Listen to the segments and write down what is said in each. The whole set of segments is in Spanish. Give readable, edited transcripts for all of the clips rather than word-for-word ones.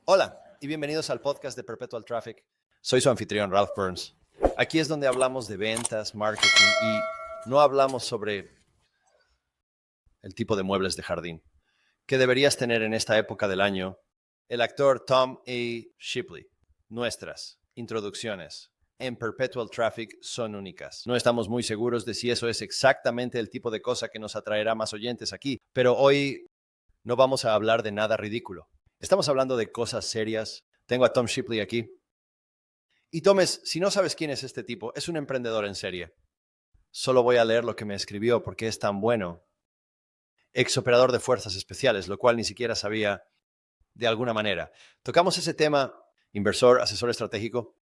Hola y bienvenidos al podcast de Perpetual Traffic. Soy su anfitrión, Ralph Burns. Aquí es donde hablamos de ventas, marketing y no hablamos sobre el tipo de muebles de jardín que deberías tener en esta época del año. El actor Tom A. Shipley. Nuestras introducciones en Perpetual Traffic son únicas. No estamos muy seguros de si eso es exactamente el tipo de cosa que nos atraerá más oyentes aquí, pero hoy no vamos a hablar de nada ridículo. Estamos hablando de cosas serias. Tengo a Tom Shipley aquí. Y Tomes, si no sabes quién es este tipo, es un emprendedor en serie. Solo voy a leer lo que me escribió porque es tan bueno. Ex operador de fuerzas especiales, lo cual ni siquiera sabía de alguna manera. Tocamos ese tema, inversor, asesor estratégico.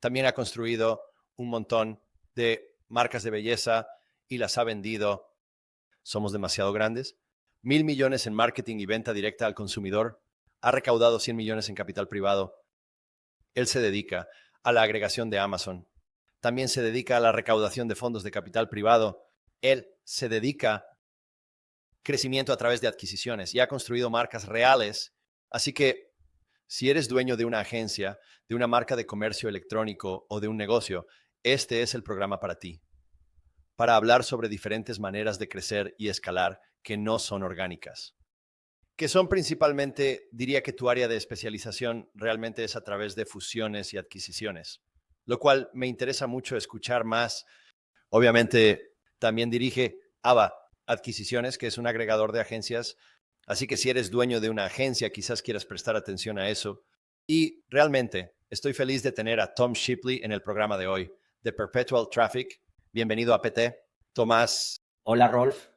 También ha construido un montón de marcas de belleza y las ha vendido. Somos demasiado grandes. 1,000 millones en marketing y venta directa al consumidor. Ha recaudado 100 millones en capital privado. Él se dedica a la agregación de Amazon. También se dedica a la recaudación de fondos de capital privado. Él se dedica a crecimiento a través de adquisiciones y ha construido marcas reales. Así que si eres dueño de una agencia, de una marca de comercio electrónico o de un negocio, este es el programa para ti. Para hablar sobre diferentes maneras de crecer y escalar que no son orgánicas. Que son principalmente, diría que tu área de especialización realmente es a través de fusiones y adquisiciones, lo cual me interesa mucho escuchar más. Obviamente, también dirige AVA Adquisiciones, que es un agregador de agencias. Así que si eres dueño de una agencia, quizás quieras prestar atención a eso. Y realmente estoy feliz de tener a Tom Shipley en el programa de hoy, de Perpetual Traffic. Bienvenido a PT. Tomás. Hola Rolf,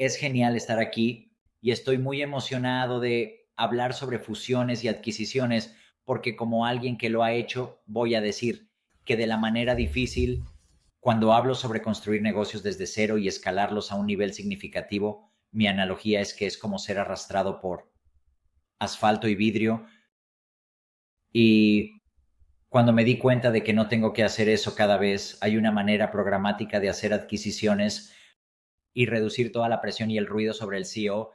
es genial estar aquí y estoy muy emocionado de hablar sobre fusiones y adquisiciones porque como alguien que lo ha hecho, voy a decir que de la manera difícil, cuando hablo sobre construir negocios desde cero y escalarlos a un nivel significativo, mi analogía es que es como ser arrastrado por asfalto y vidrio, y cuando me di cuenta de que no tengo que hacer eso cada vez, hay una manera programática de hacer adquisiciones y reducir toda la presión y el ruido sobre el CEO.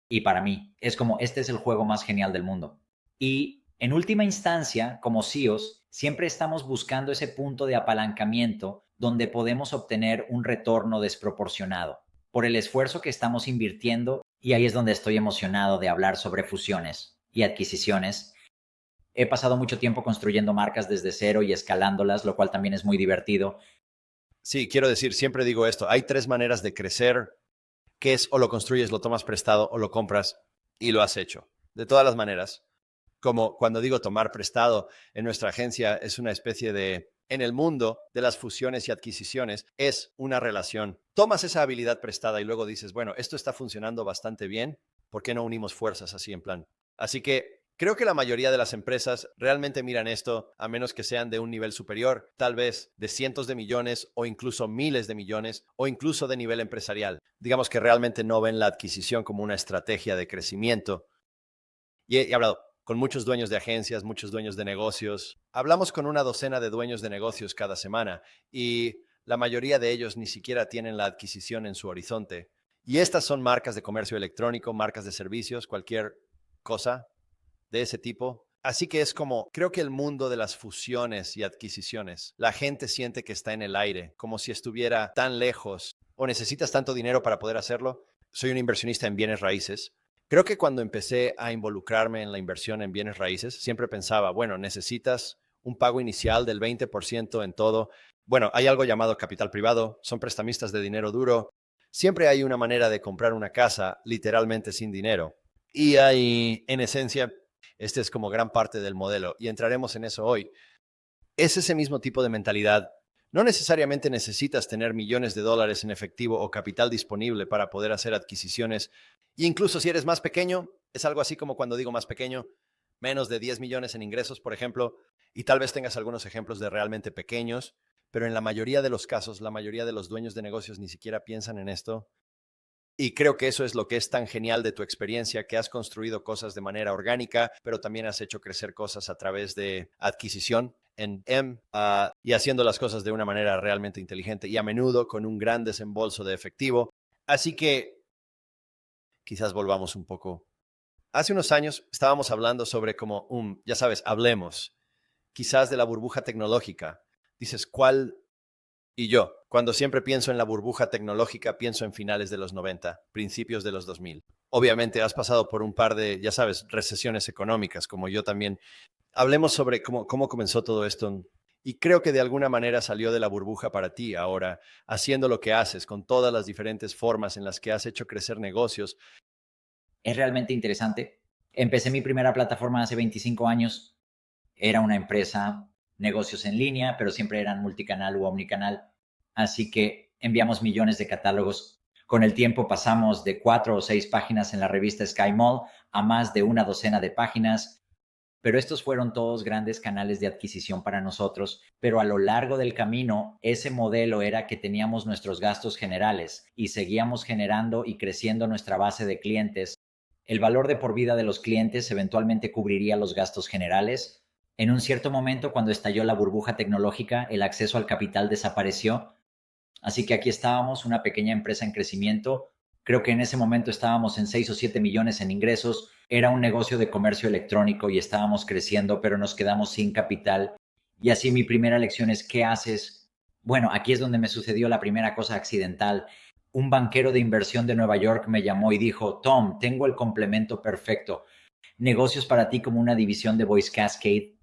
Y para mí es como, este es el juego más genial del mundo. Y en última instancia, como CEOs, siempre estamos buscando ese punto de apalancamiento donde podemos obtener un retorno desproporcionado por el esfuerzo que estamos invirtiendo. Y ahí es donde estoy emocionado de hablar sobre fusiones y adquisiciones. He pasado mucho tiempo construyendo marcas desde cero y escalándolas, lo cual también es muy divertido. Sí, quiero decir, siempre digo esto, hay tres maneras de crecer, que es o lo construyes, lo tomas prestado o lo compras y lo has hecho. De todas las maneras, como cuando digo tomar prestado, en nuestra agencia es una especie de, en el mundo de las fusiones y adquisiciones, es una relación. Tomas esa habilidad prestada y luego dices, bueno, esto está funcionando bastante bien, ¿por qué no unimos fuerzas así en plan? Así que creo que la mayoría de las empresas realmente miran esto, a menos que sean de un nivel superior, tal vez de cientos de millones o incluso miles de millones o incluso de nivel empresarial. Digamos que realmente no ven la adquisición como una estrategia de crecimiento. Y he hablado con muchos dueños de agencias, muchos dueños de negocios. Hablamos con una docena de dueños de negocios cada semana y la mayoría de ellos ni siquiera tienen la adquisición en su horizonte. Y estas son marcas de comercio electrónico, marcas de servicios, cualquier cosa de ese tipo. Así que es como, creo que el mundo de las fusiones y adquisiciones, la gente siente que está en el aire, como si estuviera tan lejos o necesitas tanto dinero para poder hacerlo. Soy un inversionista en bienes raíces. Creo que cuando empecé a involucrarme en la inversión en bienes raíces, siempre pensaba, bueno, necesitas un pago inicial del 20% en todo. Bueno, hay algo llamado capital privado, son prestamistas de dinero duro. Siempre hay una manera de comprar una casa literalmente sin dinero. Y hay, en esencia, este es como gran parte del modelo y entraremos en eso hoy. Es ese mismo tipo de mentalidad. No necesariamente necesitas tener millones de dólares en efectivo o capital disponible para poder hacer adquisiciones. Y incluso si eres más pequeño, es algo así como cuando digo más pequeño, menos de 10 millones en ingresos, por ejemplo, y tal vez tengas algunos ejemplos de realmente pequeños, pero en la mayoría de los casos, la mayoría de los dueños de negocios ni siquiera piensan en esto. Y creo que eso es lo que es tan genial de tu experiencia, que has construido cosas de manera orgánica, pero también has hecho crecer cosas a través de adquisición en y haciendo las cosas de una manera realmente inteligente y a menudo con un gran desembolso de efectivo. Así que quizás volvamos un poco. Hace unos años estábamos hablando sobre como ya sabes, hablemos, quizás de la burbuja tecnológica. Dices, ¿cuál? Y yo, cuando siempre pienso en la burbuja tecnológica, pienso en finales de los 90, principios de los 2000. Obviamente has pasado por un par de, ya sabes, recesiones económicas, como yo también. Hablemos sobre cómo comenzó todo esto. Y creo que de alguna manera salió de la burbuja para ti ahora, haciendo lo que haces, con todas las diferentes formas en las que has hecho crecer negocios. Es realmente interesante. Empecé mi primera plataforma hace 25 años. Era una empresa, negocios en línea, pero siempre eran multicanal u omnicanal. Así que enviamos millones de catálogos. Con el tiempo pasamos de 4 o 6 páginas en la revista Sky Mall a más de una docena de páginas. Pero estos fueron todos grandes canales de adquisición para nosotros, pero a lo largo del camino ese modelo era que teníamos nuestros gastos generales y seguíamos generando y creciendo nuestra base de clientes. El valor de por vida de los clientes eventualmente cubriría los gastos generales. En un cierto momento, cuando estalló la burbuja tecnológica, el acceso al capital desapareció. Así que aquí estábamos, una pequeña empresa en crecimiento. Creo que en ese momento estábamos en 6 o 7 millones en ingresos. Era un negocio de comercio electrónico y estábamos creciendo, pero nos quedamos sin capital. Y así mi primera lección es, ¿qué haces? Bueno, aquí es donde me sucedió la primera cosa accidental. Un banquero de inversión de Nueva York me llamó y dijo, Tom, tengo el complemento perfecto. Negocios para ti como una división de Voice Cascade.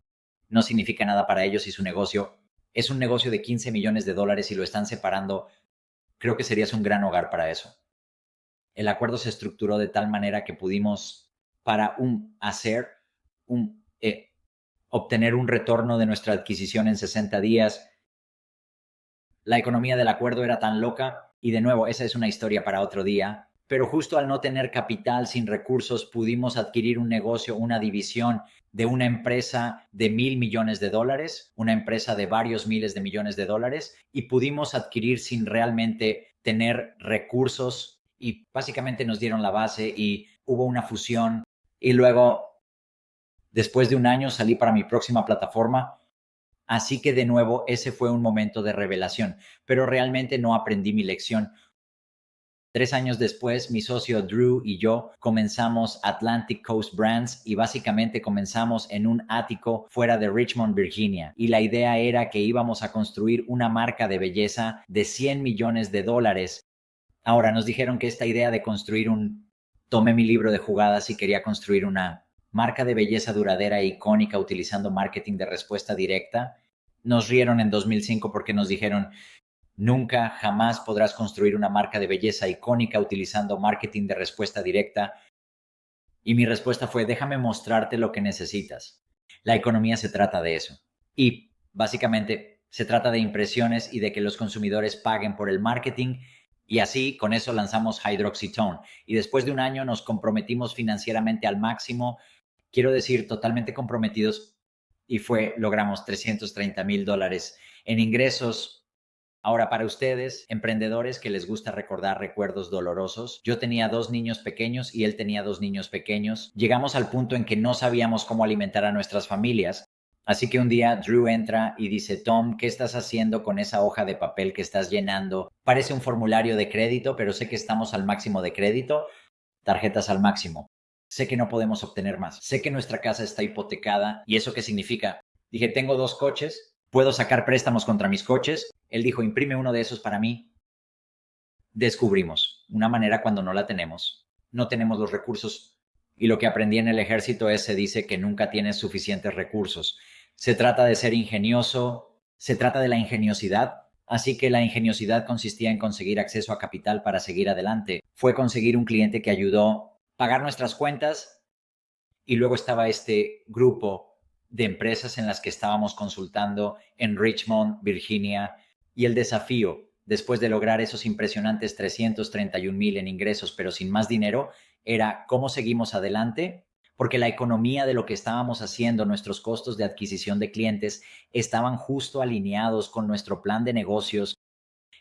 No significa nada para ellos y su negocio es un negocio de 15 millones de dólares y lo están separando. Creo que serías un gran hogar para eso. El acuerdo se estructuró de tal manera que pudimos, para obtener un retorno de nuestra adquisición en 60 días. La economía del acuerdo era tan loca, y de nuevo, esa es una historia para otro día, pero justo al no tener capital, sin recursos, pudimos adquirir un negocio, una división de una empresa de $1,000 millones, una empresa de varios miles de millones de dólares, y pudimos adquirir sin realmente tener recursos, y básicamente nos dieron la base y hubo una fusión. Y luego, después de un año, salí para mi próxima plataforma. Así que de nuevo, ese fue un momento de revelación, pero realmente no aprendí mi lección. 3 años después, mi socio Drew y yo comenzamos Atlantic Coast Brands y básicamente comenzamos en un ático fuera de Richmond, Virginia. Y la idea era que íbamos a construir una marca de belleza de $100 millones. Ahora, nos dijeron que esta idea de construir tomé mi libro de jugadas y quería construir una marca de belleza duradera e icónica utilizando marketing de respuesta directa. Nos rieron en 2005 porque nos dijeron, nunca, jamás podrás construir una marca de belleza icónica utilizando marketing de respuesta directa. Y mi respuesta fue, déjame mostrarte lo que necesitas. La economía se trata de eso. Y básicamente se trata de impresiones y de que los consumidores paguen por el marketing. Y así, con eso lanzamos Hydroxytone. Y después de un año nos comprometimos financieramente al máximo. Quiero decir, totalmente comprometidos. Y logramos $330,000 en ingresos. Ahora, para ustedes, emprendedores que les gusta recordar recuerdos dolorosos, yo tenía 2 niños pequeños y él tenía 2 niños pequeños. Llegamos al punto en que no sabíamos cómo alimentar a nuestras familias. Así que un día Drew entra y dice, Tom, ¿qué estás haciendo con esa hoja de papel que estás llenando? Parece un formulario de crédito, pero sé que estamos al máximo de crédito. Tarjetas al máximo. Sé que no podemos obtener más. Sé que nuestra casa está hipotecada. ¿Y eso qué significa? Dije, tengo 2 coches. ¿Puedo sacar préstamos contra mis coches? Él dijo, imprime uno de esos para mí. Descubrimos una manera cuando no la tenemos. No tenemos los recursos. Y lo que aprendí en el ejército se dice que nunca tienes suficientes recursos. Se trata de ser ingenioso, se trata de la ingeniosidad. Así que la ingeniosidad consistía en conseguir acceso a capital para seguir adelante. Fue conseguir un cliente que ayudó a pagar nuestras cuentas y luego estaba este grupo de empresas en las que estábamos consultando en Richmond, Virginia, y el desafío, después de lograr esos impresionantes 331,000 en ingresos, pero sin más dinero, era cómo seguimos adelante, porque la economía de lo que estábamos haciendo, nuestros costos de adquisición de clientes, estaban justo alineados con nuestro plan de negocios.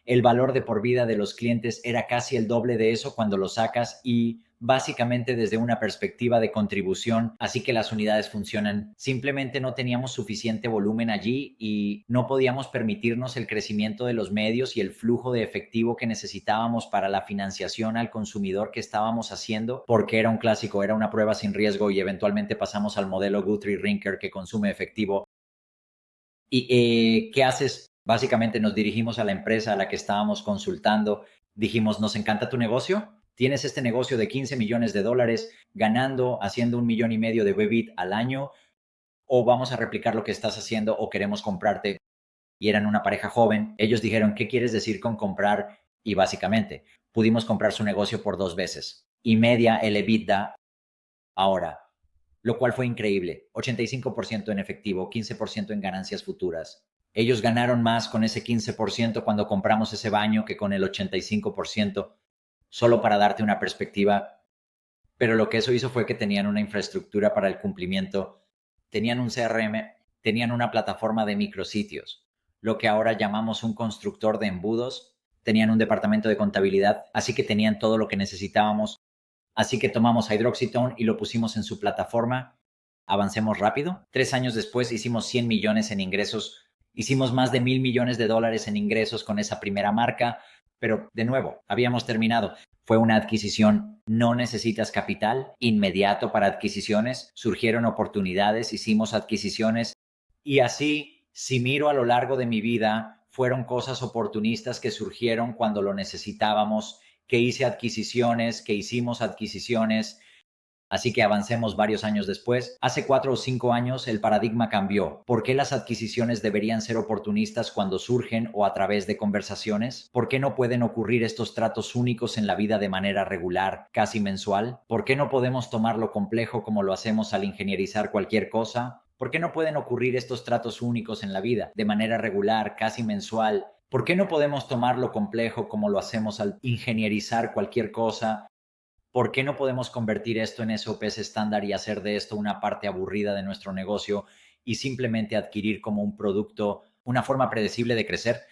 El valor de por vida de los clientes era casi el doble de eso cuando lo sacas y básicamente desde una perspectiva de contribución, así que las unidades funcionan. Simplemente no teníamos suficiente volumen allí y no podíamos permitirnos el crecimiento de los medios y el flujo de efectivo que necesitábamos para la financiación al consumidor que estábamos haciendo, porque era un clásico, era una prueba sin riesgo y eventualmente pasamos al modelo Guthrie-Rinker que consume efectivo. ¿Y qué haces? Básicamente nos dirigimos a la empresa a la que estábamos consultando. Dijimos, ¿nos encanta tu negocio? Tienes este negocio de $15 millones ganando, haciendo 1,5 millones de BEBIT al año, o vamos a replicar lo que estás haciendo o queremos comprarte. Y eran una pareja joven. Ellos dijeron, ¿qué quieres decir con comprar? Y básicamente pudimos comprar su negocio por 2 veces y media el EBITDA ahora, lo cual fue increíble. 85% en efectivo, 15% en ganancias futuras. Ellos ganaron más con ese 15% cuando compramos ese baño que con el 85%, solo para darte una perspectiva. Pero lo que eso hizo fue que tenían una infraestructura para el cumplimiento, tenían un CRM, tenían una plataforma de micrositios, lo que ahora llamamos un constructor de embudos, tenían un departamento de contabilidad, así que tenían todo lo que necesitábamos. Así que tomamos Hydroxytone y lo pusimos en su plataforma. Avancemos rápido. 3 años después hicimos 100 millones en ingresos. Hicimos más de $1,000 millones en ingresos con esa primera marca. Pero de nuevo, habíamos terminado. Fue una adquisición. No necesitas capital inmediato para adquisiciones. Surgieron oportunidades, hicimos adquisiciones. Y así, si miro a lo largo de mi vida, fueron cosas oportunistas que surgieron cuando lo necesitábamos, que hice adquisiciones, que hicimos adquisiciones, así que avancemos varios años después. Hace 4 o 5 años el paradigma cambió. ¿Por qué las adquisiciones deberían ser oportunistas cuando surgen o a través de conversaciones? ¿Por qué no pueden ocurrir estos tratos únicos en la vida de manera regular, casi mensual? ¿Por qué no podemos tomar lo complejo como lo hacemos al ingenierizar cualquier cosa? ¿Por qué no pueden ocurrir estos tratos únicos en la vida de manera regular, casi mensual? ¿Por qué no podemos tomar lo complejo como lo hacemos al ingenierizar cualquier cosa? ¿Por qué no podemos convertir esto en SOPs estándar y hacer de esto una parte aburrida de nuestro negocio y simplemente adquirir como un producto una forma predecible de crecer?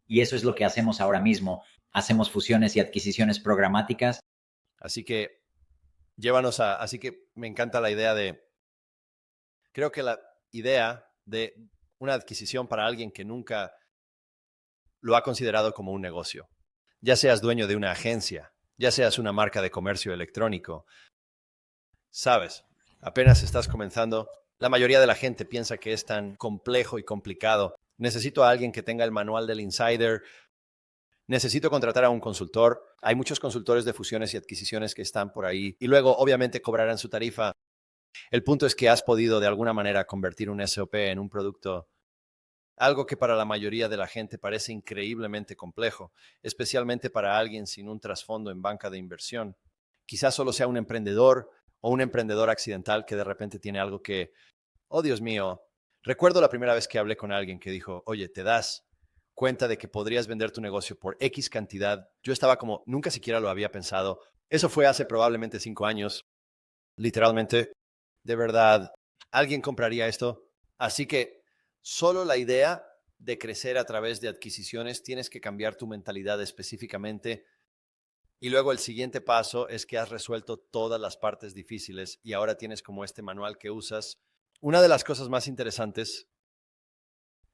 Y eso es lo que hacemos ahora mismo. Hacemos fusiones y adquisiciones programáticas. Así que así que me encanta la idea creo que la idea de una adquisición para alguien que nunca lo ha considerado como un negocio, ya seas dueño de una agencia, ya seas una marca de comercio electrónico, sabes, apenas estás comenzando, la mayoría de la gente piensa que es tan complejo y complicado. Necesito a alguien que tenga el manual del insider, necesito contratar a un consultor. Hay muchos consultores de fusiones y adquisiciones que están por ahí y luego obviamente cobrarán su tarifa. El punto es que has podido de alguna manera convertir un SOP en un producto, algo que para la mayoría de la gente parece increíblemente complejo, especialmente para alguien sin un trasfondo en banca de inversión. Quizás solo sea un emprendedor o un emprendedor accidental que de repente tiene algo que, oh Dios mío, recuerdo la primera vez que hablé con alguien que dijo, oye, ¿te das cuenta de que podrías vender tu negocio por X cantidad? Yo estaba como, nunca siquiera lo había pensado. Eso fue hace probablemente 5 años. Literalmente, de verdad, ¿alguien compraría esto? Así que solo la idea de crecer a través de adquisiciones, tienes que cambiar tu mentalidad específicamente. Y luego el siguiente paso es que has resuelto todas las partes difíciles y ahora tienes como este manual que usas. Una de las cosas más interesantes,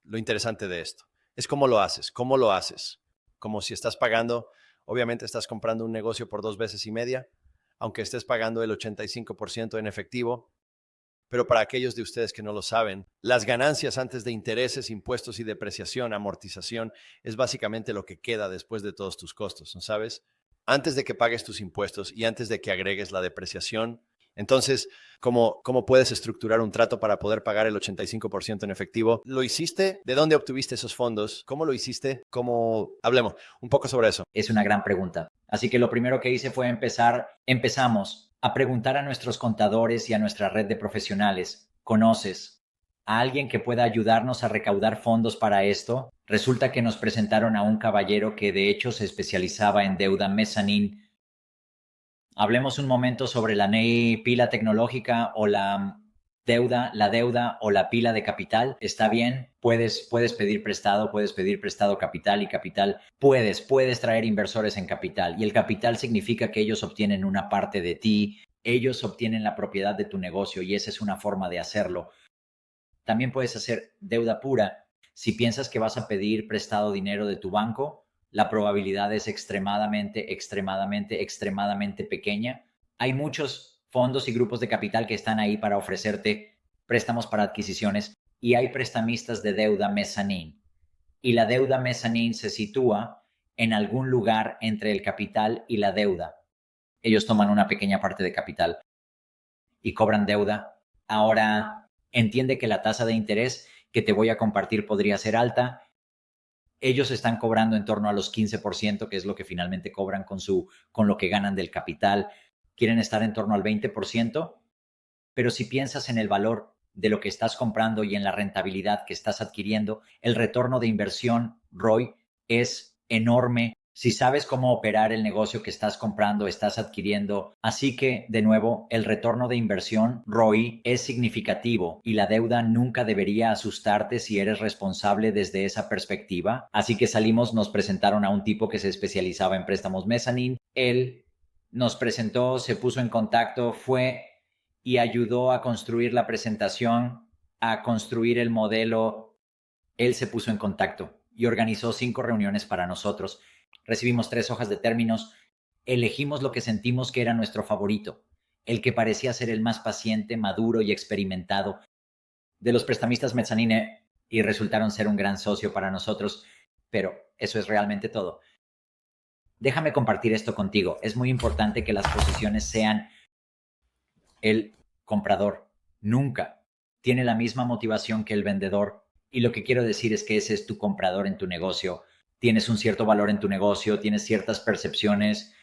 lo interesante de esto, es cómo lo haces, cómo lo haces. Como si estás pagando, obviamente estás comprando un negocio por 2 veces y media, aunque estés pagando el 85% en efectivo. Pero para aquellos de ustedes que no lo saben, las ganancias antes de intereses, impuestos y depreciación, amortización, es básicamente lo que queda después de todos tus costos, ¿no sabes? Antes de que pagues tus impuestos y antes de que agregues la depreciación. Entonces, ¿cómo puedes estructurar un trato para poder pagar el 85% en efectivo? ¿Lo hiciste? ¿De dónde obtuviste esos fondos? ¿Cómo lo hiciste? Hablemos un poco sobre eso. Es una gran pregunta. Así que lo primero que hice fue empezamos a preguntar a nuestros contadores y a nuestra red de profesionales. ¿Conoces a alguien que pueda ayudarnos a recaudar fondos para esto? Resulta que nos presentaron a un caballero que de hecho se especializaba en deuda mezzanine. Hablemos un momento sobre la ley pila tecnológica o la deuda, la deuda o la pila de capital, está bien, puedes pedir prestado capital y capital, puedes traer inversores en capital y el capital significa que ellos obtienen una parte de ti, ellos obtienen la propiedad de tu negocio y esa es una forma de hacerlo. También puedes hacer deuda pura. Si piensas que vas a pedir prestado dinero de tu banco, la probabilidad es extremadamente pequeña. Hay muchos fondos y grupos de capital que están ahí para ofrecerte préstamos para adquisiciones y hay prestamistas de deuda mezzanine. Y la deuda mezzanine se sitúa en algún lugar entre el capital y la deuda. Ellos toman una pequeña parte de capital y cobran deuda. Ahora, entiende que la tasa de interés que te voy a compartir podría ser alta. Ellos están cobrando en torno a los 15%, que es lo que finalmente cobran con lo que ganan del capital. Quieren estar en torno al 20%, pero si piensas en el valor de lo que estás comprando y en la rentabilidad que estás adquiriendo, el retorno de inversión, ROI, es enorme. Si sabes cómo operar el negocio que estás comprando, estás adquiriendo. Así que, de nuevo, el retorno de inversión, ROI, es significativo y la deuda nunca debería asustarte si eres responsable desde esa perspectiva. Así que salimos, nos presentaron a un tipo que se especializaba en préstamos mezzanine. Él nos presentó, se puso en contacto, fue y ayudó a construir la presentación, a construir el modelo. Él se puso en contacto y organizó 5 reuniones para nosotros. Recibimos 3 hojas de términos, elegimos lo que sentimos que era nuestro favorito, el que parecía ser el más paciente, maduro y experimentado de los prestamistas mezzanine y resultaron ser un gran socio para nosotros, pero eso es realmente todo. Déjame compartir esto contigo. Es muy importante que las posiciones sean el comprador. Nunca tiene la misma motivación que el vendedor. Y lo que quiero decir es que ese es tu comprador en tu negocio. Tienes un cierto valor en tu negocio, tienes ciertas percepciones.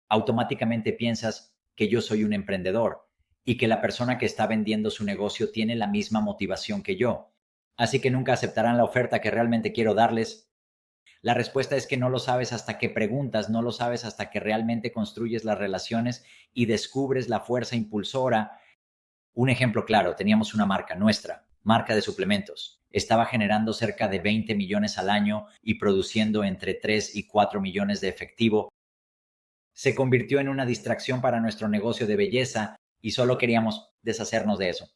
Automáticamente piensas que yo soy un emprendedor y que la persona que está vendiendo su negocio tiene la misma motivación que yo. Así que nunca aceptarán la oferta que realmente quiero darles. La respuesta es que no lo sabes hasta que preguntas, no lo sabes hasta que realmente construyes las relaciones y descubres la fuerza impulsora. Un ejemplo claro, teníamos una marca, nuestra marca de suplementos. Estaba generando cerca de 20 millones al año y produciendo entre 3 y 4 millones de efectivo. Se convirtió en una distracción para nuestro negocio de belleza y solo queríamos deshacernos de eso.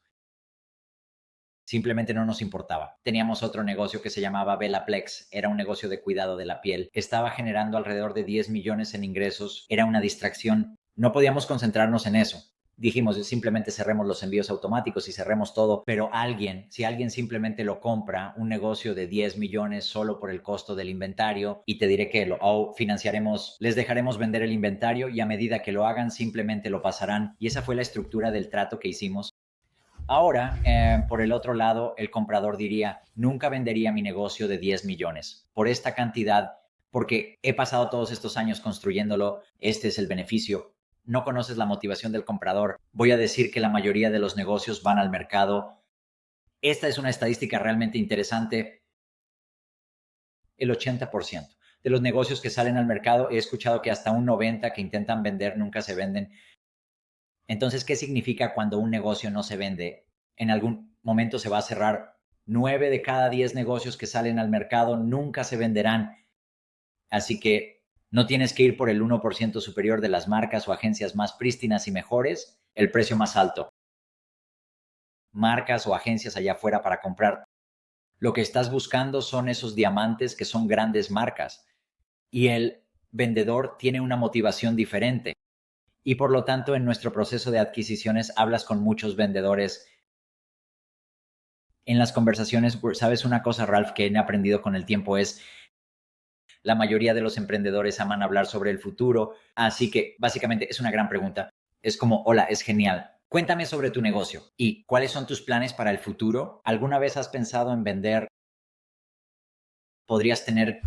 Simplemente no nos importaba. Teníamos otro negocio que se llamaba Belaplex. Era un negocio de cuidado de la piel. Estaba generando alrededor de 10 millones en ingresos. Era una distracción. No podíamos concentrarnos en eso. Dijimos, simplemente cerremos los envíos automáticos y cerremos todo. Pero si alguien simplemente lo compra, un negocio de 10 millones solo por el costo del inventario, y te diré que lo financiaremos, les dejaremos vender el inventario y a medida que lo hagan simplemente lo pasarán. Y esa fue la estructura del trato que hicimos. Ahora, por el otro lado, el comprador diría, nunca vendería mi negocio de 10 millones por esta cantidad, porque he pasado todos estos años construyéndolo, este es el beneficio. No conoces la motivación del comprador. Voy a decir que la mayoría de los negocios van al mercado. Esta es una estadística realmente interesante. El 80% de los negocios que salen al mercado, he escuchado que hasta un 90% que intentan vender nunca se venden. Entonces, ¿qué significa cuando un negocio no se vende? En algún momento se va a cerrar. 9 de cada 10 negocios que salen al mercado nunca se venderán. Así que no tienes que ir por el 1% superior de las marcas o agencias más prístinas y mejores, el precio más alto. Marcas o agencias allá afuera para comprar. Lo que estás buscando son esos diamantes que son grandes marcas. Y el vendedor tiene una motivación diferente. Y por lo tanto, en nuestro proceso de adquisiciones hablas con muchos vendedores. En las conversaciones, ¿sabes una cosa, Ralph, que he aprendido con el tiempo? Es la mayoría de los emprendedores aman hablar sobre el futuro. Así que básicamente es una gran pregunta. Es como, hola, es genial. Cuéntame sobre tu negocio y cuáles son tus planes para el futuro. ¿Alguna vez has pensado en vender? Podrías tener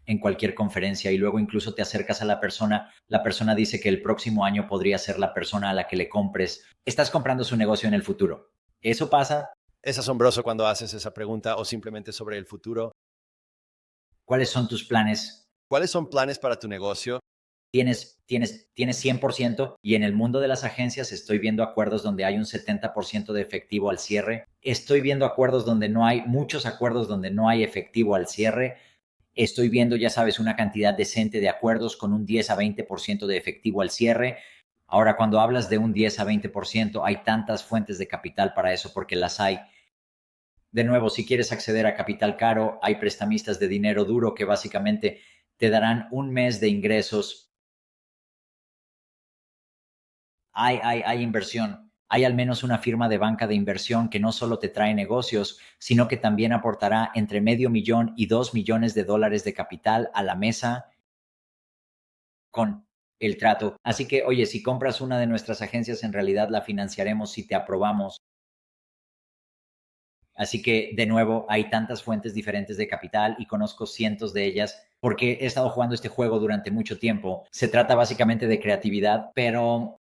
en cualquier conferencia y luego incluso te acercas a la persona dice que el próximo año podría ser la persona a la que le compres. Estás comprando su negocio en el futuro. ¿Eso pasa? Es asombroso cuando haces esa pregunta o simplemente sobre el futuro. ¿Cuáles son tus planes? ¿Cuáles son planes para tu negocio? tienes 100%, y en el mundo de las agencias estoy viendo acuerdos donde hay un 70% de efectivo al cierre. Estoy viendo acuerdos donde no hay, muchos acuerdos donde no hay efectivo al cierre. Estoy viendo, ya sabes, una cantidad decente de acuerdos con un 10 a 20% de efectivo al cierre. Ahora, cuando hablas de un 10 a 20%, hay tantas fuentes de capital para eso porque las hay. De nuevo, si quieres acceder a capital caro, hay prestamistas de dinero duro que básicamente te darán un mes de ingresos. Hay inversión. Hay al menos una firma de banca de inversión que no solo te trae negocios, sino que también aportará entre $500,000 y $2 millones de capital a la mesa con el trato. Así que, oye, si compras una de nuestras agencias, en realidad la financiaremos si te aprobamos. Así que, de nuevo, hay tantas fuentes diferentes de capital y conozco cientos de ellas porque he estado jugando este juego durante mucho tiempo. Se trata básicamente de creatividad, pero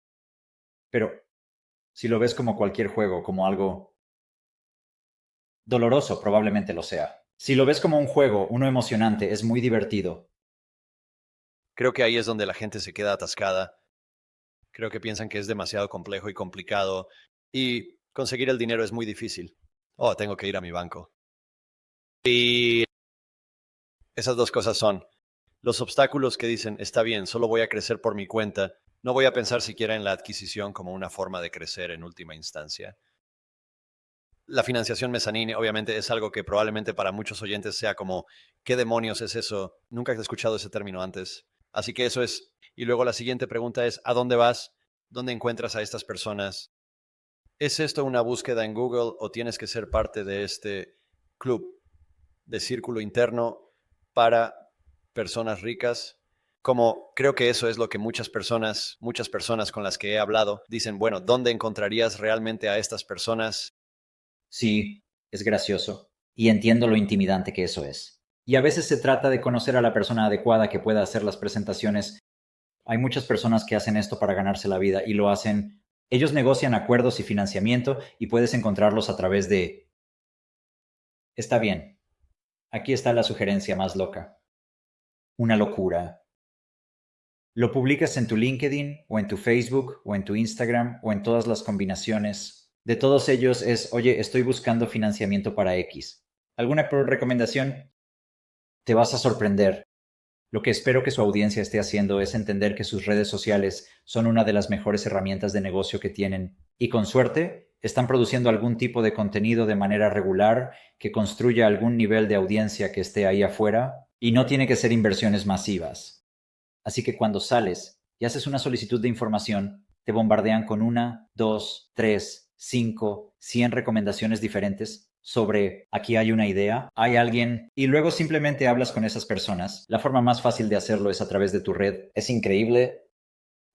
si lo ves como cualquier juego, como algo doloroso, probablemente lo sea. Si lo ves como un juego, uno emocionante, es muy divertido. Creo que ahí es donde la gente se queda atascada. Creo que piensan que es demasiado complejo y complicado y conseguir el dinero es muy difícil. Oh, tengo que ir a mi banco. Y esas dos cosas son los obstáculos que dicen, está bien, solo voy a crecer por mi cuenta. No voy a pensar siquiera en la adquisición como una forma de crecer en última instancia. La financiación mezzanine, obviamente, es algo que probablemente para muchos oyentes sea como, ¿qué demonios es eso? Nunca he escuchado ese término antes. Así que eso es. Y luego la siguiente pregunta es, ¿a dónde vas? ¿Dónde encuentras a estas personas? ¿Es esto una búsqueda en Google o tienes que ser parte de este club de círculo interno para personas ricas? Como creo que eso es lo que muchas personas con las que he hablado dicen, bueno, ¿dónde encontrarías realmente a estas personas? Sí, es gracioso. Y entiendo lo intimidante que eso es. Y a veces se trata de conocer a la persona adecuada que pueda hacer las presentaciones. Hay muchas personas que hacen esto para ganarse la vida y lo hacen. Ellos negocian acuerdos y financiamiento y puedes encontrarlos a través de... Está bien. Aquí está la sugerencia más loca. Una locura. Lo publicas en tu LinkedIn o en tu Facebook o en tu Instagram o en todas las combinaciones. De todos ellos es, oye, estoy buscando financiamiento para X. ¿Alguna recomendación? Te vas a sorprender. Lo que espero que su audiencia esté haciendo es entender que sus redes sociales son una de las mejores herramientas de negocio que tienen y con suerte están produciendo algún tipo de contenido de manera regular que construya algún nivel de audiencia que esté ahí afuera y no tiene que ser inversiones masivas. Así que cuando sales y haces una solicitud de información, te bombardean con 1, 2, 3, 5, 100 recomendaciones diferentes sobre aquí hay una idea, hay alguien, y luego simplemente hablas con esas personas. La forma más fácil de hacerlo es a través de tu red. Es increíble.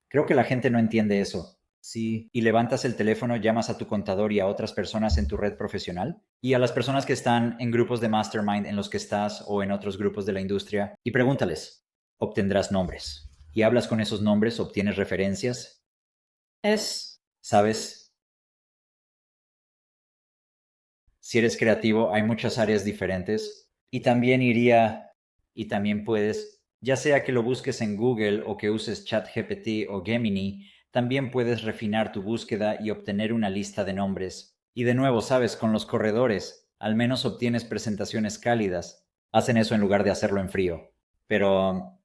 Creo que la gente no entiende eso. Sí, y levantas el teléfono, llamas a tu contador y a otras personas en tu red profesional y a las personas que están en grupos de mastermind en los que estás o en otros grupos de la industria y pregúntales. Obtendrás nombres. Y hablas con esos nombres, obtienes referencias. ¿Sabes? Si eres creativo, hay muchas áreas diferentes. Y también puedes, ya sea que lo busques en Google o que uses ChatGPT o Gemini, también puedes refinar tu búsqueda y obtener una lista de nombres. Y de nuevo, sabes, con los corredores, al menos obtienes presentaciones cálidas. Hacen eso en lugar de hacerlo en frío. Pero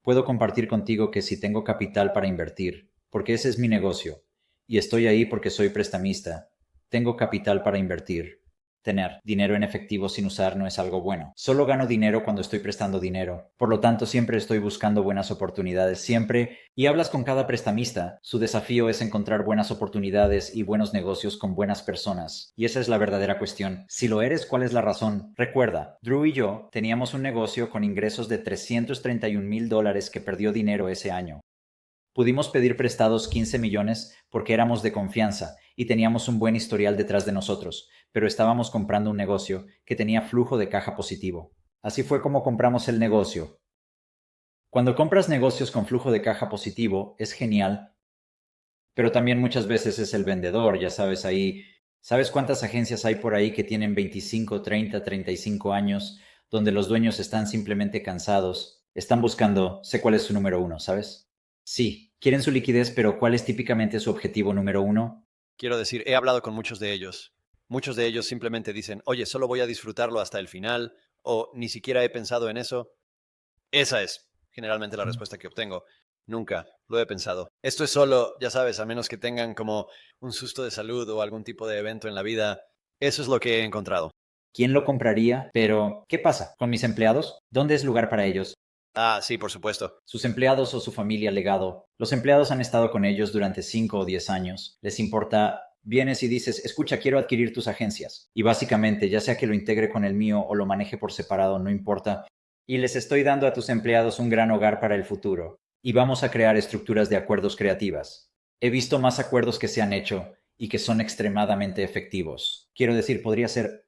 puedo compartir contigo que si tengo capital para invertir, porque ese es mi negocio, y estoy ahí porque soy prestamista, tengo capital para invertir. Tener dinero en efectivo sin usar no es algo bueno. Solo gano dinero cuando estoy prestando dinero. Por lo tanto, siempre estoy buscando buenas oportunidades, siempre. Y hablas con cada prestamista. Su desafío es encontrar buenas oportunidades y buenos negocios con buenas personas. Y esa es la verdadera cuestión. Si lo eres, ¿cuál es la razón? Recuerda, Drew y yo teníamos un negocio con ingresos de $331,000 que perdió dinero ese año. Pudimos pedir prestados 15 millones porque éramos de confianza y teníamos un buen historial detrás de nosotros, pero estábamos comprando un negocio que tenía flujo de caja positivo. Así fue como compramos el negocio. Cuando compras negocios con flujo de caja positivo, es genial, pero también muchas veces es el vendedor, ya sabes ahí. ¿Sabes cuántas agencias hay por ahí que tienen 25, 30, 35 años, donde los dueños están simplemente cansados? Están buscando, sé cuál es su número uno, ¿sabes? Sí, quieren su liquidez, pero ¿cuál es típicamente su objetivo número uno? Quiero decir, he hablado con muchos de ellos. Muchos de ellos simplemente dicen, oye, solo voy a disfrutarlo hasta el final, o ni siquiera he pensado en eso. Esa es generalmente la respuesta que obtengo. Nunca lo he pensado. Esto es solo, ya sabes, a menos que tengan como un susto de salud o algún tipo de evento en la vida. Eso es lo que he encontrado. ¿Quién lo compraría? Pero, ¿qué pasa con mis empleados? ¿Dónde es lugar para ellos? Ah, sí, por supuesto. Sus empleados o su familia legado. Los empleados han estado con ellos durante 5 o 10 años. Les importa, vienes y dices, escucha, quiero adquirir tus agencias. Y básicamente, ya sea que lo integre con el mío o lo maneje por separado, no importa. Y les estoy dando a tus empleados un gran hogar para el futuro. Y vamos a crear estructuras de acuerdos creativas. He visto más acuerdos que se han hecho y que son extremadamente efectivos. Quiero decir, podría ser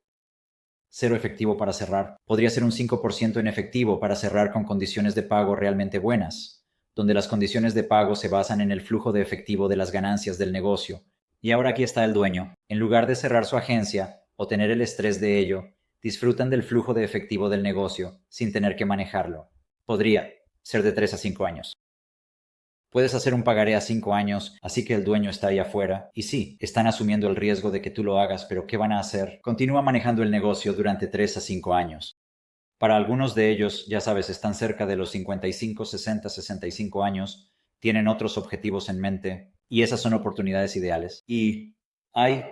cero efectivo para cerrar. Podría ser un 5% en efectivo para cerrar con condiciones de pago realmente buenas, donde las condiciones de pago se basan en el flujo de efectivo de las ganancias del negocio. Y ahora aquí está el dueño. En lugar de cerrar su agencia o tener el estrés de ello, disfrutan del flujo de efectivo del negocio sin tener que manejarlo. Podría ser de 3 a 5 años. Puedes hacer un pagaré a 5 años, así que el dueño está ahí afuera. Y sí, están asumiendo el riesgo de que tú lo hagas, pero ¿qué van a hacer? Continúa manejando el negocio durante 3 a 5 años. Para algunos de ellos, ya sabes, están cerca de los 55, 60, 65 años, tienen otros objetivos en mente, y esas son oportunidades ideales. Y hay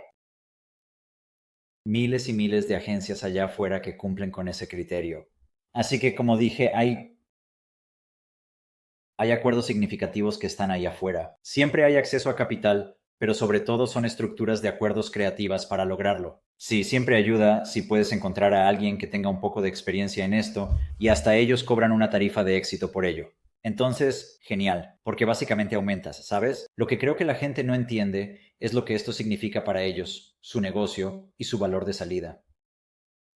miles y miles de agencias allá afuera que cumplen con ese criterio. Así que, como dije, hay acuerdos significativos que están ahí afuera. Siempre hay acceso a capital, pero sobre todo son estructuras de acuerdos creativas para lograrlo. Sí, siempre ayuda si puedes encontrar a alguien que tenga un poco de experiencia en esto y hasta ellos cobran una tarifa de éxito por ello. Entonces, genial, porque básicamente aumentas, ¿sabes? Lo que creo que la gente no entiende es lo que esto significa para ellos, su negocio y su valor de salida.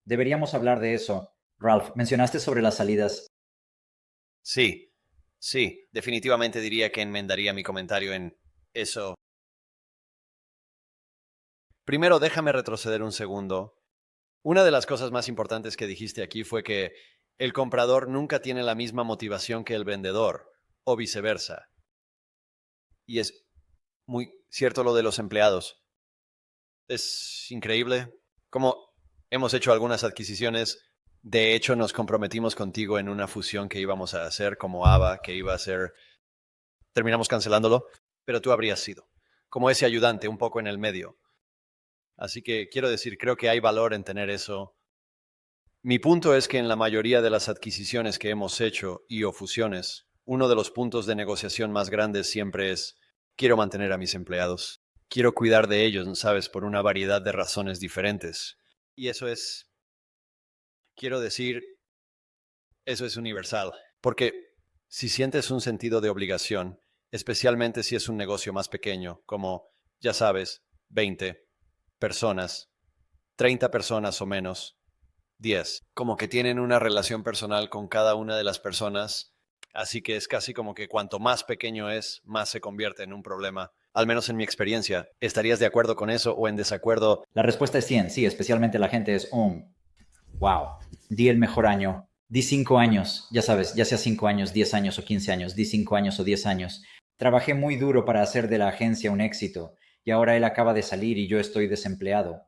Deberíamos hablar de eso. Ralph, mencionaste sobre las salidas. Sí, sí, definitivamente diría que enmendaría mi comentario en eso. Primero, déjame retroceder un segundo. Una de las cosas más importantes que dijiste aquí fue que el comprador nunca tiene la misma motivación que el vendedor, o viceversa. Y es muy cierto lo de los empleados. Es increíble. Como hemos hecho algunas adquisiciones, de hecho nos comprometimos contigo en una fusión que íbamos a hacer como AVA, que iba a ser, terminamos cancelándolo, pero tú habrías sido como ese ayudante un poco en el medio. Así que quiero decir, creo que hay valor en tener eso. Mi punto es que en la mayoría de las adquisiciones que hemos hecho y o fusiones, uno de los puntos de negociación más grandes siempre es, quiero mantener a mis empleados, quiero cuidar de ellos, ¿sabes? Por una variedad de razones diferentes. Y eso es, quiero decir, eso es universal. Porque si sientes un sentido de obligación, especialmente si es un negocio más pequeño, como, ya sabes, 20 personas, 30 personas o menos, 10, como que tienen una relación personal con cada una de las personas, así que es casi como que cuanto más pequeño es, más se convierte en un problema. Al menos en mi experiencia. ¿Estarías de acuerdo con eso o en desacuerdo? La respuesta es 100, sí, especialmente la gente es, wow, di el mejor año, di 5 años, ya sabes, ya sea 5 años, 10 años o 15 años, di 5 años o 10 años. Trabajé muy duro para hacer de la agencia un éxito y ahora él acaba de salir y yo estoy desempleado.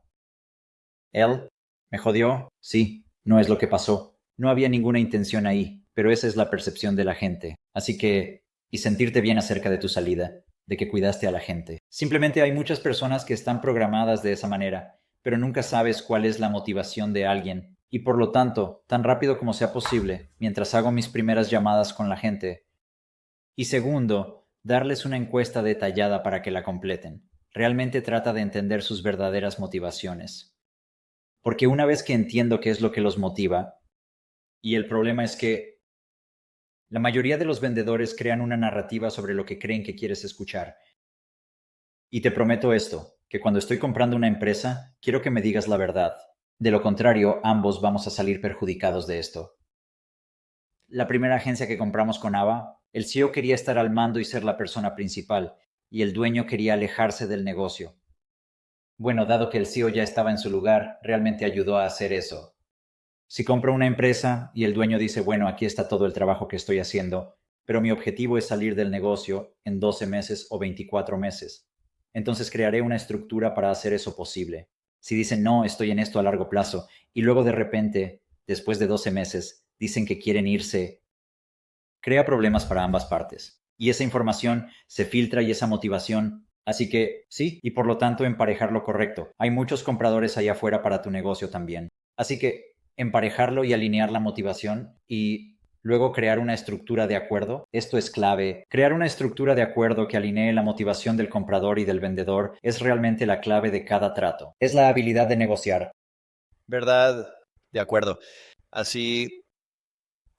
¿Él? ¿Me jodió? Sí, no es lo que pasó. No había ninguna intención ahí, pero esa es la percepción de la gente. Así que, y sentirte bien acerca de tu salida, de que cuidaste a la gente. Simplemente hay muchas personas que están programadas de esa manera, pero nunca sabes cuál es la motivación de alguien. Y por lo tanto, tan rápido como sea posible, mientras hago mis primeras llamadas con la gente. Y segundo, darles una encuesta detallada para que la completen. Realmente trata de entender sus verdaderas motivaciones. Porque una vez que entiendo qué es lo que los motiva, y el problema es que la mayoría de los vendedores crean una narrativa sobre lo que creen que quieres escuchar. Y te prometo esto, que cuando estoy comprando una empresa, quiero que me digas la verdad. De lo contrario, ambos vamos a salir perjudicados de esto. La primera agencia que compramos con Ava, el CEO quería estar al mando y ser la persona principal, y el dueño quería alejarse del negocio. Bueno, dado que el CEO ya estaba en su lugar, realmente ayudó a hacer eso. Si compro una empresa y el dueño dice, bueno, aquí está todo el trabajo que estoy haciendo, pero mi objetivo es salir del negocio en 12 meses o 24 meses, entonces crearé una estructura para hacer eso posible. Si dicen, no, estoy en esto a largo plazo, y luego de repente, después de 12 meses, dicen que quieren irse, crea problemas para ambas partes. Y esa información se filtra y esa motivación. Así que sí, y por lo tanto emparejar lo correcto. Hay muchos compradores allá afuera para tu negocio también. Así que emparejarlo y alinear la motivación y luego crear una estructura de acuerdo. Esto es clave. Crear una estructura de acuerdo que alinee la motivación del comprador y del vendedor es realmente la clave de cada trato. Es la habilidad de negociar. ¿Verdad? De acuerdo. Así,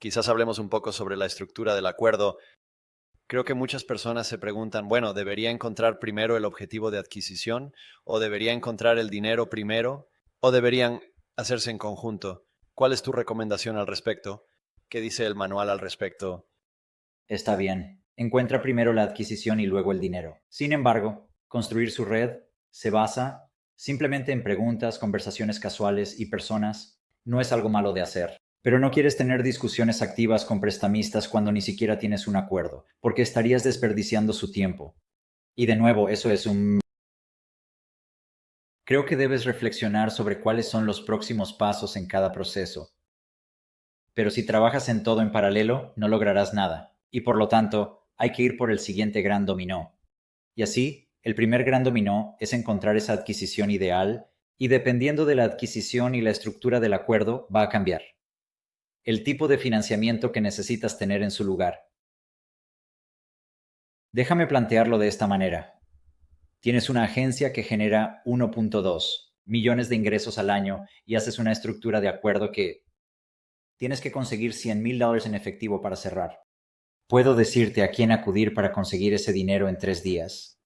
quizás hablemos un poco sobre la estructura del acuerdo. Creo que muchas personas se preguntan, bueno, ¿debería encontrar primero el objetivo de adquisición o debería encontrar el dinero primero o deberían hacerse en conjunto? ¿Cuál es tu recomendación al respecto? ¿Qué dice el manual al respecto? Está bien. Encuentra primero la adquisición y luego el dinero. Sin embargo, construir su red se basa simplemente en preguntas, conversaciones casuales y personas. No es algo malo de hacer. Pero no quieres tener discusiones activas con prestamistas cuando ni siquiera tienes un acuerdo, porque estarías desperdiciando su tiempo. Y de nuevo, eso es un... Creo que debes reflexionar sobre cuáles son los próximos pasos en cada proceso. Pero si trabajas en todo en paralelo, no lograrás nada. Y por lo tanto, hay que ir por el siguiente gran dominó. Y así, el primer gran dominó es encontrar esa adquisición ideal y dependiendo de la adquisición y la estructura del acuerdo, va a cambiar. El tipo de financiamiento que necesitas tener en su lugar. Déjame plantearlo de esta manera. Tienes una agencia que genera 1.2 millones de ingresos al año y haces una estructura de acuerdo que tienes que conseguir $100,000 en efectivo para cerrar. Puedo decirte a quién acudir para conseguir ese dinero en 3 días.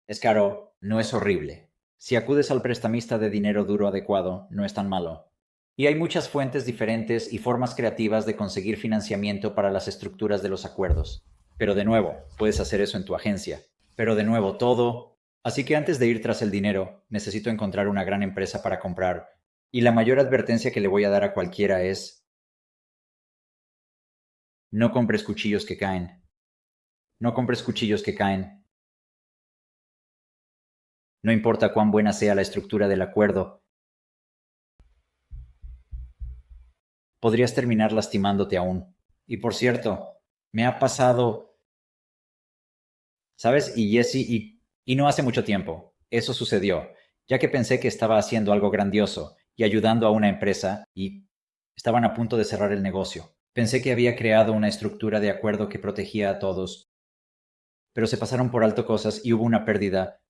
Es caro, no es horrible. Si acudes al prestamista de dinero duro adecuado, no es tan malo. Y hay muchas fuentes diferentes y formas creativas de conseguir financiamiento para las estructuras de los acuerdos. Pero de nuevo, puedes hacer eso en tu agencia. Pero de nuevo, todo. Así que antes de ir tras el dinero, necesito encontrar una gran empresa para comprar. Y la mayor advertencia que le voy a dar a cualquiera es, no compres cuchillos que caen. No compres cuchillos que caen. No importa cuán buena sea la estructura del acuerdo, podrías terminar lastimándote aún. Y por cierto, me ha pasado, ¿sabes? Y Jesse, y no hace mucho tiempo, eso sucedió, ya que pensé que estaba haciendo algo grandioso y ayudando a una empresa y estaban a punto de cerrar el negocio. Pensé que había creado una estructura de acuerdo que protegía a todos, pero se pasaron por alto cosas y hubo una pérdida.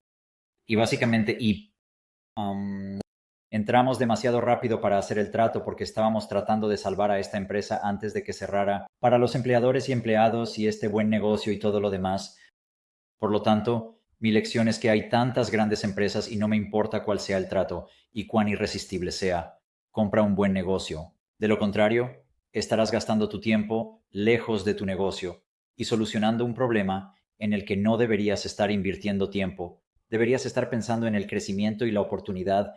Y básicamente, entramos demasiado rápido para hacer el trato porque estábamos tratando de salvar a esta empresa antes de que cerrara para los empleadores y empleados y este buen negocio y todo lo demás. Por lo tanto, mi lección es que hay tantas grandes empresas y no me importa cuál sea el trato y cuán irresistible sea. Compra un buen negocio. De lo contrario, estarás gastando tu tiempo lejos de tu negocio y solucionando un problema en el que no deberías estar invirtiendo tiempo. Deberías estar pensando en el crecimiento y la oportunidad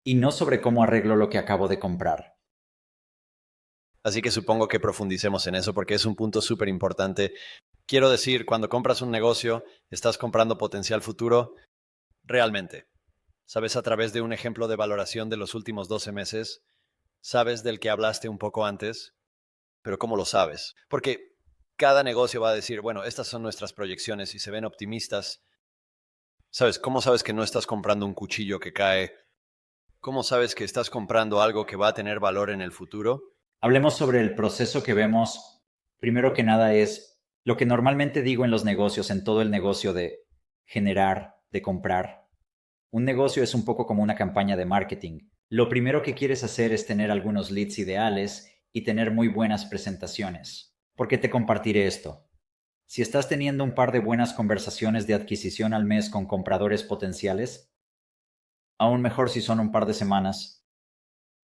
y no sobre cómo arreglo lo que acabo de comprar. Así que supongo que profundicemos en eso porque es un punto súper importante. Quiero decir, cuando compras un negocio, estás comprando potencial futuro realmente. ¿Sabes a través de un ejemplo de valoración de los últimos 12 meses? ¿Sabes del que hablaste un poco antes? Pero ¿cómo lo sabes? Porque cada negocio va a decir, bueno, estas son nuestras proyecciones y se ven optimistas. ¿Sabes? ¿Cómo sabes que no estás comprando un cuchillo que cae? ¿Cómo sabes que estás comprando algo que va a tener valor en el futuro? Hablemos sobre el proceso que vemos. Primero que nada es lo que normalmente digo en los negocios, en todo el negocio de generar, de comprar. Un negocio es un poco como una campaña de marketing. Lo primero que quieres hacer es tener algunos leads ideales y tener muy buenas presentaciones. ¿Por qué te compartiré esto? Si estás teniendo un par de buenas conversaciones de adquisición al mes con compradores potenciales, aún mejor si son un par de semanas.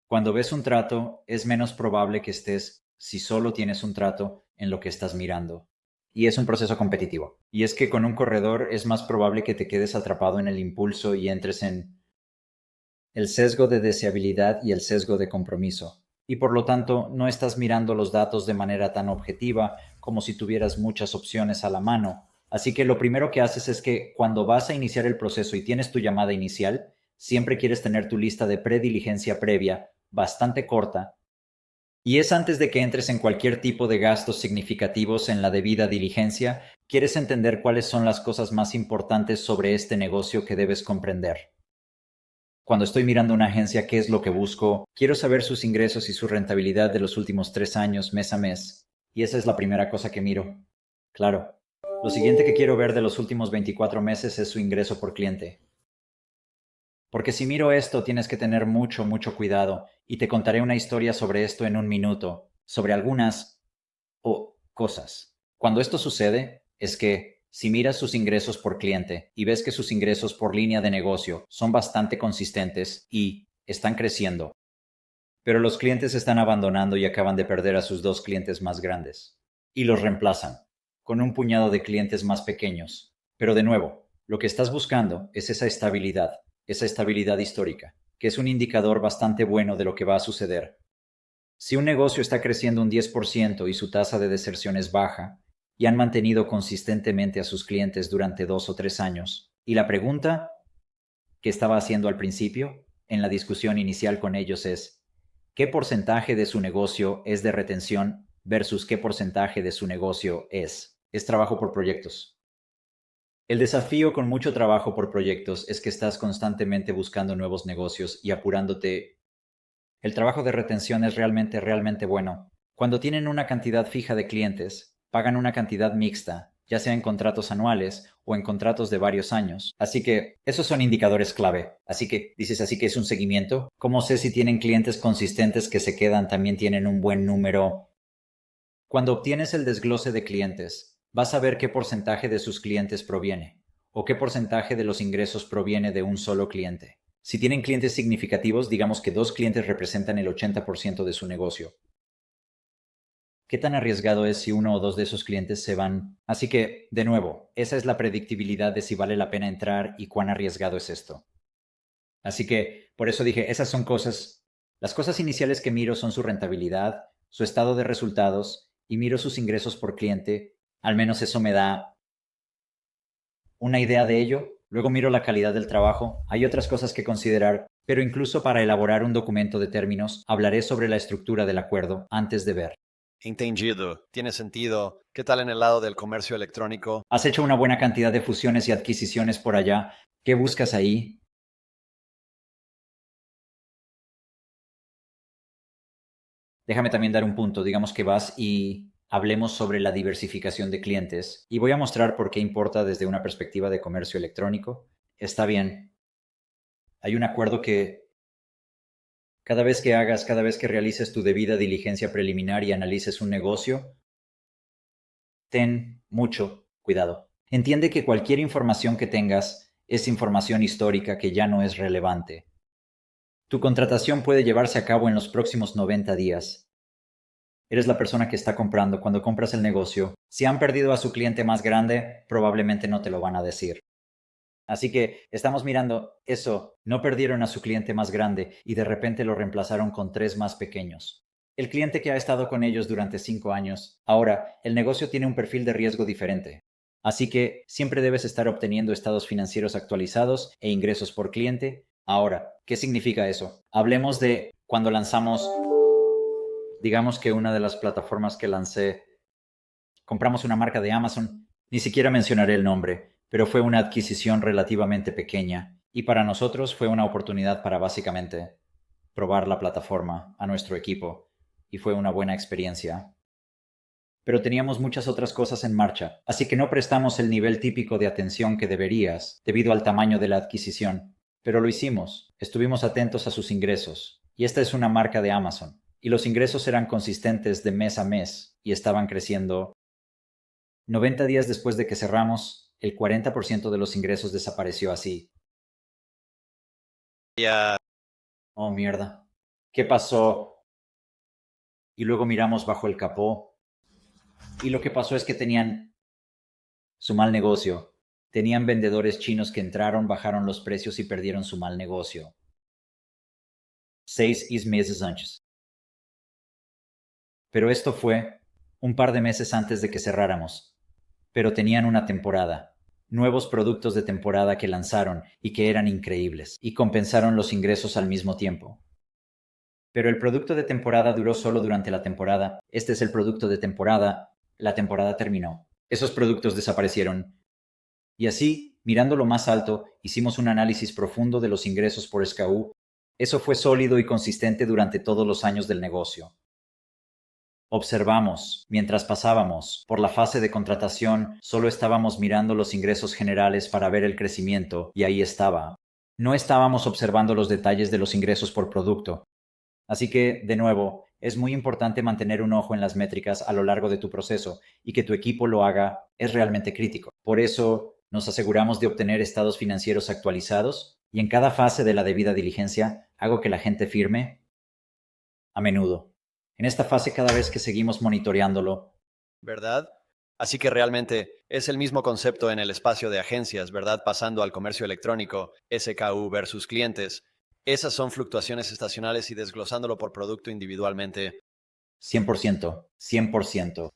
Cuando ves un trato, es menos probable que estés, si solo tienes un trato, en lo que estás mirando. Y es un proceso competitivo. Y es que con un corredor es más probable que te quedes atrapado en el impulso y entres en el sesgo de deseabilidad y el sesgo de compromiso. Y por lo tanto, no estás mirando los datos de manera tan objetiva como si tuvieras muchas opciones a la mano. Así que lo primero que haces es que cuando vas a iniciar el proceso y tienes tu llamada inicial, siempre quieres tener tu lista de prediligencia previa bastante corta, y es antes de que entres en cualquier tipo de gastos significativos en la debida diligencia, quieres entender cuáles son las cosas más importantes sobre este negocio que debes comprender. Cuando estoy mirando una agencia, ¿qué es lo que busco? Quiero saber sus ingresos y su rentabilidad de los últimos 3 años, mes a mes. Y esa es la primera cosa que miro. Claro. Lo siguiente que quiero ver de los últimos 24 meses es su ingreso por cliente. Porque si miro esto, tienes que tener mucho, mucho cuidado, y te contaré una historia sobre esto en un minuto, sobre algunas cosas. Cuando esto sucede, es que si miras sus ingresos por cliente y ves que sus ingresos por línea de negocio son bastante consistentes y están creciendo, pero los clientes están abandonando y acaban de perder a sus 2 clientes más grandes, y los reemplazan con un puñado de clientes más pequeños. Pero de nuevo, lo que estás buscando es esa estabilidad histórica, que es un indicador bastante bueno de lo que va a suceder. Si un negocio está creciendo un 10% y su tasa de deserción es baja, y han mantenido consistentemente a sus clientes durante 2 o 3 años, y la pregunta que estaba haciendo al principio, en la discusión inicial con ellos es, ¿qué porcentaje de su negocio es de retención versus qué porcentaje de su negocio es trabajo por proyectos? El desafío con mucho trabajo por proyectos es que estás constantemente buscando nuevos negocios y apurándote. El trabajo de retención es realmente bueno. Cuando tienen una cantidad fija de clientes, pagan una cantidad mixta, ya sea en contratos anuales o en contratos de varios años. Así que esos son indicadores clave. Así que es un seguimiento. ¿Cómo sé si tienen clientes consistentes que se quedan, también tienen un buen número? Cuando obtienes el desglose de clientes, vas a ver qué porcentaje de sus clientes proviene o qué porcentaje de los ingresos proviene de un solo cliente. Si tienen clientes significativos, digamos que 2 clientes representan el 80% de su negocio. ¿Qué tan arriesgado es si 1 o 2 de esos clientes se van? Así que, de nuevo, esa es la predictibilidad de si vale la pena entrar y cuán arriesgado es esto. Así que, por eso dije, esas son cosas. Las cosas iniciales que miro son su rentabilidad, su estado de resultados y miro sus ingresos por cliente. Al menos eso me da una idea de ello. Luego miro la calidad del trabajo. Hay otras cosas que considerar, pero incluso para elaborar un documento de términos, hablaré sobre la estructura del acuerdo antes de ver. Entendido. Tiene sentido. ¿Qué tal en el lado del comercio electrónico? Has hecho una buena cantidad de fusiones y adquisiciones por allá. ¿Qué buscas ahí? Déjame también dar un punto. Digamos que vas y hablemos sobre la diversificación de clientes. Y voy a mostrar por qué importa desde una perspectiva de comercio electrónico. Está bien. Hay un acuerdo que cada vez que realices tu debida diligencia preliminar y analices un negocio, ten mucho cuidado. Entiende que cualquier información que tengas es información histórica que ya no es relevante. Tu contratación puede llevarse a cabo en los próximos 90 días. Eres la persona que está comprando cuando compras el negocio. Si han perdido a su cliente más grande, probablemente no te lo van a decir. Así que estamos mirando eso. No perdieron a su cliente más grande y de repente lo reemplazaron con 3 más pequeños. El cliente que ha estado con ellos durante 5 años. Ahora, el negocio tiene un perfil de riesgo diferente. Así que siempre debes estar obteniendo estados financieros actualizados e ingresos por cliente. Ahora, ¿qué significa eso? Hablemos de cuando lanzamos, digamos que una de las plataformas que lancé, compramos una marca de Amazon. Ni siquiera mencionaré el nombre, pero fue una adquisición relativamente pequeña y para nosotros fue una oportunidad para básicamente probar la plataforma a nuestro equipo y fue una buena experiencia. Pero teníamos muchas otras cosas en marcha, así que no prestamos el nivel típico de atención que deberías debido al tamaño de la adquisición. Pero lo hicimos, estuvimos atentos a sus ingresos, y esta es una marca de Amazon, y los ingresos eran consistentes de mes a mes y estaban creciendo. 90 días después de que cerramos, el 40% de los ingresos desapareció así. Ya. Oh, mierda. ¿Qué pasó? Y luego miramos bajo el capó. Y lo que pasó es que tenían su mal negocio. Tenían vendedores chinos que entraron, bajaron los precios y perdieron su mal negocio. 6 meses antes. Pero esto fue un par de meses antes de que cerráramos. Pero tenían una temporada, nuevos productos de temporada que lanzaron y que eran increíbles, y compensaron los ingresos al mismo tiempo. Pero el producto de temporada duró solo durante la temporada. Este es el producto de temporada. La temporada terminó. Esos productos desaparecieron. Y así, mirando lo más alto, hicimos un análisis profundo de los ingresos por SKU. Eso fue sólido y consistente durante todos los años del negocio. Observamos, mientras pasábamos por la fase de contratación, solo estábamos mirando los ingresos generales para ver el crecimiento, y ahí estaba. No estábamos observando los detalles de los ingresos por producto. Así que, de nuevo, es muy importante mantener un ojo en las métricas a lo largo de tu proceso, y que tu equipo lo haga es realmente crítico. Por eso, nos aseguramos de obtener estados financieros actualizados, y en cada fase de la debida diligencia hago que la gente firme a menudo. En esta fase, cada vez que seguimos monitoreándolo, ¿Verdad? Así que realmente es el mismo concepto en el espacio de agencias, ¿verdad? Pasando al comercio electrónico, SKU versus clientes. Esas son fluctuaciones estacionales y desglosándolo por producto individualmente. 100%, 100%.